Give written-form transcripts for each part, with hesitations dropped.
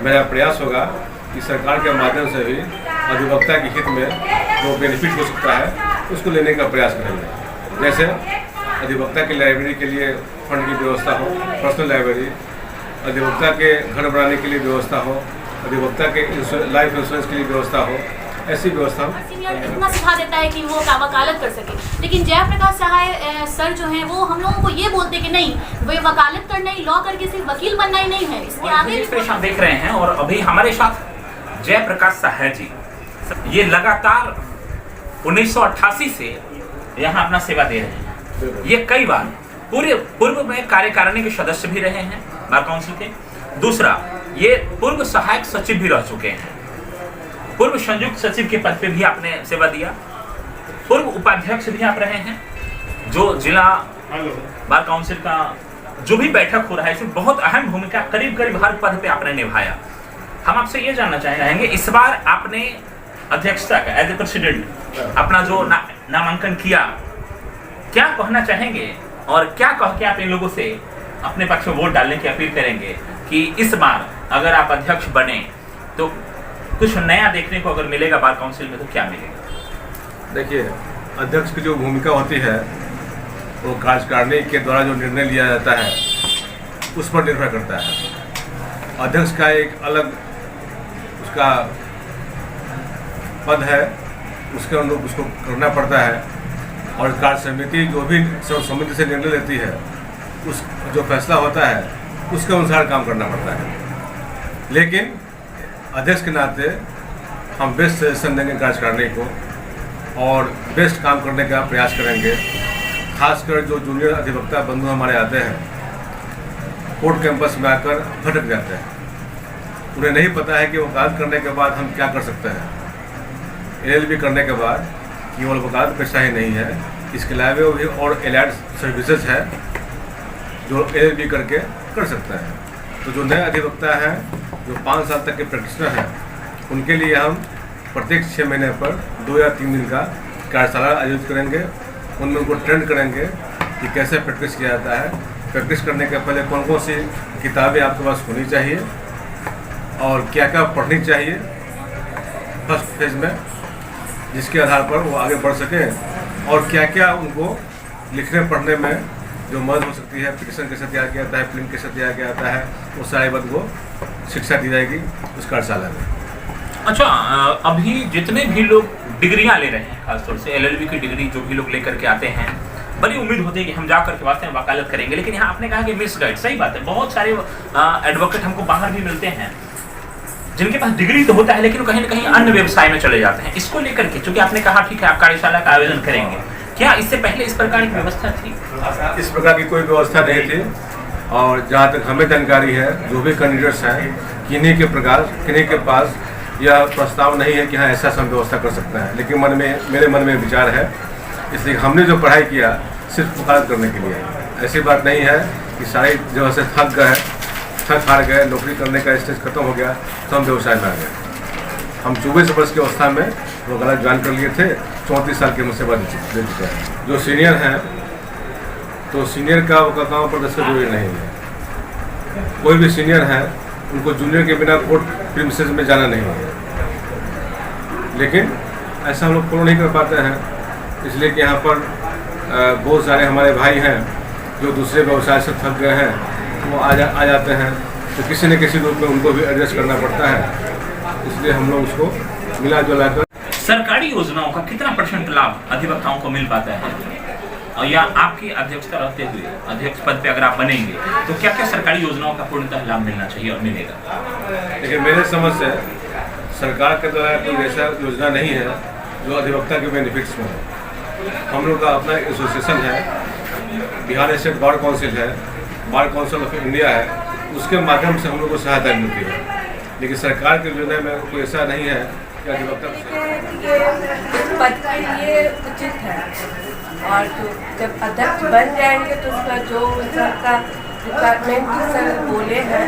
मेरा प्रयास होगा कि सरकार के माध्यम से भी अधिवक्ता के हित में जो बेनिफिट हो सकता है उसको लेने का प्रयास करेंगे। जैसे अधिवक्ता की लाइब्रेरी के लिए फंड की व्यवस्था हो, पर्सनल लाइब्रेरी, अधिवक्ता के घर बनाने के लिए व्यवस्था हो, अधिवक्ता के लाइफ इंश्योरेंस के लिए व्यवस्था हो, ऐसी व्यवस्था इतना सिखा देता है कि वो वकालत कर सके। लेकिन जयप्रकाश सहाय सर जो हैं वो हम लोगों को ये बोलते कि नहीं, वो वकालत करना ही, लॉ करके सिर्फ वकील बनना ही नहीं है, इसके आगे भी आप देख रहे हैं। और अभी हमारे साथ जयप्रकाश सहाय जी, ये लगातार 1988 से यहाँ अपना सेवा दे रहे हैं। ये कई बार पूर्व में कार्यकारिणी के सदस्य भी रहे हैं बार काउंसिल के। दूसरा, ये पूर्व सहायक सचिव भी रह चुके हैं, पूर्व संयुक्त सचिव के पद पे भी आपने सेवा दिया, पूर्व उपाध्यक्ष भी आप रहे हैं। जो जिला बार काउंसिल का जो भी बैठक हो रहा है इसमें बहुत अहम भूमिका करीब करीब हर पद पे आपने निभाया। हम आपसे ये जानना चाहेंगे, इस बार आपने अध्यक्षता का एज ए प्रेसिडेंट अपना जो नामांकन किया, क्या कहना चाहेंगे और क्या कह के आप इन लोगों से अपने पक्ष में वोट डालने की अपील करेंगे कि इस बार अगर आप अध्यक्ष बने तो कुछ नया देखने को अगर मिलेगा बार काउंसिल में, तो क्या मिलेगा? देखिए, अध्यक्ष की जो भूमिका होती है वो कार्यकारिणी के द्वारा जो निर्णय लिया जाता है उस पर निर्भर करता है। अध्यक्ष का एक अलग उसका पद है, उसके अनुरूप उसको करना पड़ता है, और कार्य समिति जो भी सर्वसम्मति से निर्णय लेती है उस जो फैसला होता है उसके अनुसार काम करना पड़ता है। लेकिन अध्यक्ष के नाते हम बेस्ट सजेशन देंगे कार्यकारिणी को और बेस्ट काम करने का प्रयास करेंगे। खासकर जो जूनियर अधिवक्ता बंधु हमारे आते हैं, कोर्ट कैंपस में आकर भटक जाते हैं, उन्हें नहीं पता है कि वकालत करने के बाद हम क्या कर सकते हैं। LLB करने के बाद केवल वकालत पेशा ही नहीं है, इसके अलावा भी और एलाइड सर्विसेज है जो LLB करके कर सकता है। तो जो नए अधिवक्ता हैं, जो 5 साल तक के प्रैक्टिशनर हैं, उनके लिए हम प्रत्येक 6 महीने पर 2 या 3 दिन का कार्यशाला आयोजित करेंगे। उनमें उनको ट्रेंड करेंगे कि कैसे प्रैक्टिस किया जाता है, प्रैक्टिस करने के पहले कौन कौन सी किताबें आपके पास होनी चाहिए और क्या क्या पढ़नी चाहिए फर्स्ट फेज में, जिसके आधार पर वो आगे बढ़ सकें, और क्या क्या उनको लिखने पढ़ने में जो मदद हो सकती है, पिटिशन कैसे तैयार किया जाता है, फिल्म कैसे तैयार किया जाता है, वो सारी बात को शिक्षा दी जाएगी उस कार्यशाला में। अच्छा, अभी जितने भी लोग डिग्रियां ले रहे हैं, खासतौर से LLB की डिग्री जो भी लोग लेकर के आते हैं, बड़ी उम्मीद होती है कि हम जाकर के वास्तव में वकालत करेंगे। लेकिन यहाँ आपने कहा कि मिस गाइड, सही बात है, बहुत सारे एडवोकेट हमको बाहर भी मिलते हैं जिनके पास डिग्री तो होता है लेकिन कहीं ना कहीं अन्य व्यवसाय में चले जाते हैं। इसको लेकर के, चूंकि आपने कहा ठीक है आप कार्यशाला का आयोजन करेंगे, क्या इससे पहले इस प्रकार की व्यवस्था थी? इस प्रकार की कोई व्यवस्था नहीं थी, और जहाँ तक हमें जानकारी है, जो भी कैंडिडेट्स हैं, किन्हीं के पास यह प्रस्ताव नहीं है कि हाँ ऐसा हम व्यवस्था कर सकते हैं। लेकिन मेरे मन में विचार है, इसलिए हमने जो पढ़ाई किया सिर्फ वकालत करने के लिए। ऐसी बात नहीं है कि सारी जगह से थक हार गए, नौकरी करने का स्टेज खत्म हो गया तो हम व्यवसाय में आ गए। हम 24 वर्ष की अवस्था में वकालत ज्वाइन कर लिए थे, 34 साल की उम्र से बाद दे चुके हैं। जो सीनियर हैं, तो सीनियर का वकालतनामा पर दस्तखत जरूरी नहीं है। कोई भी सीनियर है उनको जूनियर के बिना कोर्ट प्रीमिसेस में जाना नहीं है। लेकिन ऐसा हम लोग फॉलो नहीं कर पाते हैं, इसलिए कि यहाँ पर बहुत सारे हमारे भाई हैं जो दूसरे व्यवसाय से थक गए हैं, वो आ जाते हैं, तो किसी न किसी रूप में उनको भी एडजस्ट करना पड़ता है। इसलिए हम लोग उसको मिला जुला कर। सरकारी योजनाओं का कितना % लाभ अधिवक्ताओं को मिल पाता है, और या आपकी अध्यक्षता रहते हुए अध्यक्ष पद पे अगर आप बनेंगे तो क्या क्या सरकारी योजनाओं का पूर्णतः लाभ मिलना चाहिए और मिलेगा? लेकिन मेरे समझ से सरकार के द्वारा कोई ऐसा योजना नहीं है जो अधिवक्ता के बेनिफिट्स में हो। हम लोग का अपना एसोसिएशन है, बिहार स्टेट बार काउंसिल है, बार काउंसिल ऑफ इंडिया है, उसके माध्यम से हम लोग को सहायता मिलती है। लेकिन सरकार की योजना में कोई ऐसा नहीं है कि अधिवक्ता पद के लिए उचित है, और जो जब अध्यक्ष बन जाएंगे तो उसका जो उनका रिक्वायरमेंट सर बोले हैं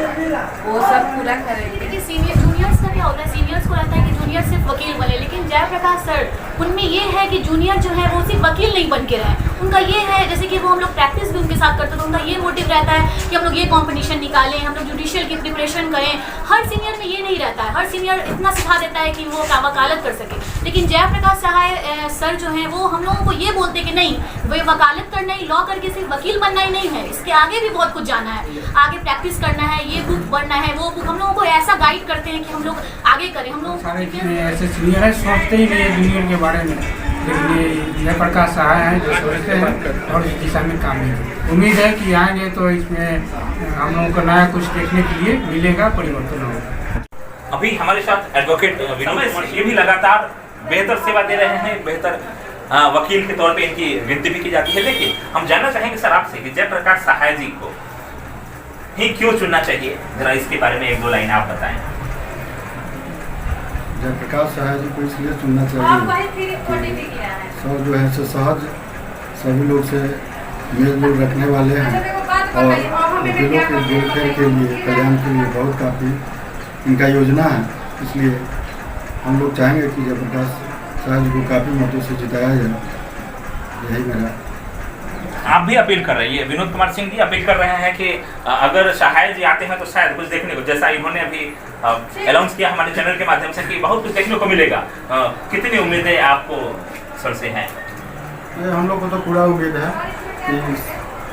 वो सब पूरा करेंगे। सीनियर जूनियर्स का भी होता है, सीनियर्स को रहता है कि जूनियर सिर्फ वकील बने, लेकिन जयप्रकाश सर उनमें ये है कि जूनियर जो है वो सिर्फ वकील नहीं बन के रहे। उनका ये है, जैसे कि वो हम लोग प्रैक्टिस भी उनके साथ करते हैं, तो उनका ये मोटिव रहता है कि हम लोग ये कॉम्पिटिशन निकालें, हम लोग जुडिशियल की प्रिपरेशन करें। हर सीनियर में ये नहीं रहता है, हर सीनियर इतना सिखा देता है कि वो वकालत कर सके, लेकिन जयप्रकाश सहाय सर जो हैं वो हम लोगों को ये बोलते कि नहीं, वो वकालत करना ही, लॉ करके सिर्फ वकील बनना ही नहीं है, इसके आगे भी बहुत कुछ जाना है, आगे प्रैक्टिस करना है, ये बुक पढ़ना है, वो बुक, हम लोगों को ऐसा गाइड करते हैं कि हम लोग आगे करें। हम लोग सारे ऐसे सीनियर है, सोचते ही नहीं है जूनियर के बारे में, लेकिन ये जयप्रकाश सहाय हैं जो सोचते हैं और इस दिशा में काम भी। उम्मीद है कि आएंगे तो इसमें हम लोगों को नया कुछ देखने के लिए मिलेगा, परिवर्तन होगा। अभी हमारे साथ एडवोकेट विनोद कुमार सिंह भी लगातार बेहतर सेवा दे रहे हैं, बेहतर वकील के तौर पे इनकी गिनती भी की जाती है। लेकिन हम जानना चाहेंगे सर आपसे कि जयप्रकाश सहाय जी को ही क्यों चुनना चाहिए, जरा इसके बारे में एक दो लाइन आप बताएं। जयप्रकाश सहाय जी को इसलिए चुनना चाहिए, सर जो है सहज सभी लोग से मेल जोल रखने वाले हैं और वकीलों के वेलफेयर के लिए, कल्याण के लिए बहुत काफ़ी इनका योजना है। इसलिए हम लोग चाहेंगे कि जयप्रकाश सहाय जी को काफ़ी मतों से जिताया जाए। यही मेरा। आप भी अपील कर रहे हैं, विनोद कुमार सिंह जी अपील कर रहे हैं कि अगर सहाय जी आते हैं तो शायद कुछ देखने को, जैसा इन्होंने अभी अनाउंस किया हमारे चैनल के माध्यम से कि बहुत कुछ देखने को मिलेगा। कितनी उम्मीदें आपको सर से हैं? ये हम लोग को तो पूरा उम्मीद है कि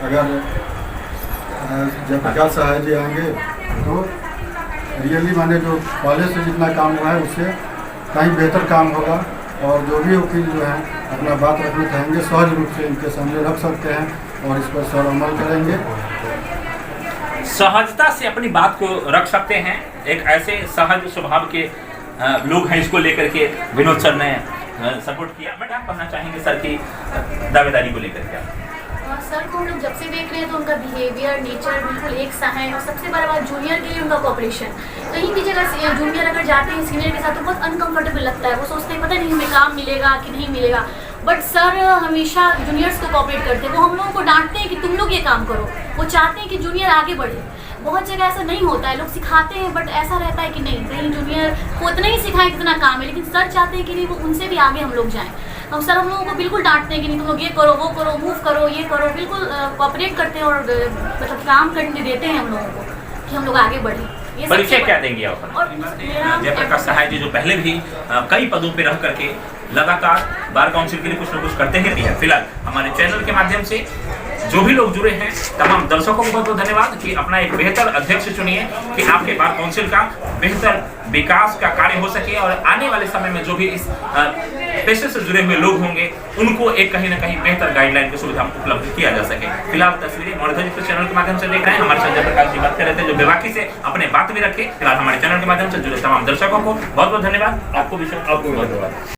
अगर जयप्रकाश सहाय जी आएंगे तो रियली माने जो पहले से जितना काम हुआ है उससे कहीं बेहतर काम होगा, और जो भी वकील जो है अपना बात रखना चाहेंगे सहज रूप से इनके सामने रख सकते हैं और इस पर सर अमल करेंगे। सहजता से अपनी बात को रख सकते हैं, एक ऐसे सहज स्वभाव के लोग हैं, इसको लेकर के विनोद सर ने सपोर्ट किया। मैं क्या कहना चाहेंगे सर की दावेदारी को लेकर के? सर को हम लोग जब से देख रहे हैं तो उनका बिहेवियर, नेचर बिल्कुल एक सा है, और सबसे बड़ा बात जूनियर के लिए उनका कोऑपरेशन। कहीं भी जगह जूनियर अगर जाते हैं सीनियर के साथ तो बहुत अनकंफर्टेबल लगता है, वो सोचते हैं पता नहीं हमें काम मिलेगा कि नहीं मिलेगा, बट सर हमेशा जूनियर्स को कोऑपरेट करते हैं। वो हम लोगों को डांटते हैं कि तुम लोग ये काम करो, वो चाहते हैं कि जूनियर आगे बढ़े। बहुत जगह ऐसा नहीं होता है, लोग सिखाते हैं बट ऐसा रहता है कि नहीं, कहीं जूनियर को उतना ही सिखाएं कितना काम है, लेकिन सर चाहते हैं कि नहीं वो उनसे भी आगे हम लोग जाएं। हम सर हम लोगों को बिल्कुल डांटते हैं कि नहीं तुम लोग ये करो, वो करो, मूव करो, ये करो, बिल्कुल कोऑपरेट करते हैं और मतलब काम करने देते हैं हम लोगों को कि हम लोग आगे बढ़े। परिचय क्या देंगे आप? जयप्रकाश सहाय जी जो पहले भी कई पदों पे रह करके लगातार बार काउंसिल के लिए कुछ न कुछ करते ही हैं। फिलहाल हमारे चैनल के माध्यम से जो भी लोग जुड़े हैं तमाम दर्शकों को बहुत बहुत धन्यवाद कि अपना एक बेहतर अध्यक्ष चुनिए कि आपके बार काउंसिल का बेहतर विकास का कार्य हो सके और आने वाले समय में जो भी इस पेशे से जुड़े हुए लोग होंगे उनको एक कहीं ना कहीं बेहतर गाइडलाइन की सुविधा उपलब्ध किया जा सके। फिलहाल तस्वीरें मॉनिटर चैनल के माध्यम से देख रहे हैं, हमारे संजय प्रकाश जी बात कर रहे थे जो बेबाकी से अपने बात भी रखे। फिलहाल हमारे चैनल के माध्यम से जुड़े तमाम दर्शकों को बहुत बहुत धन्यवाद। आपको भी बहुत धन्यवाद।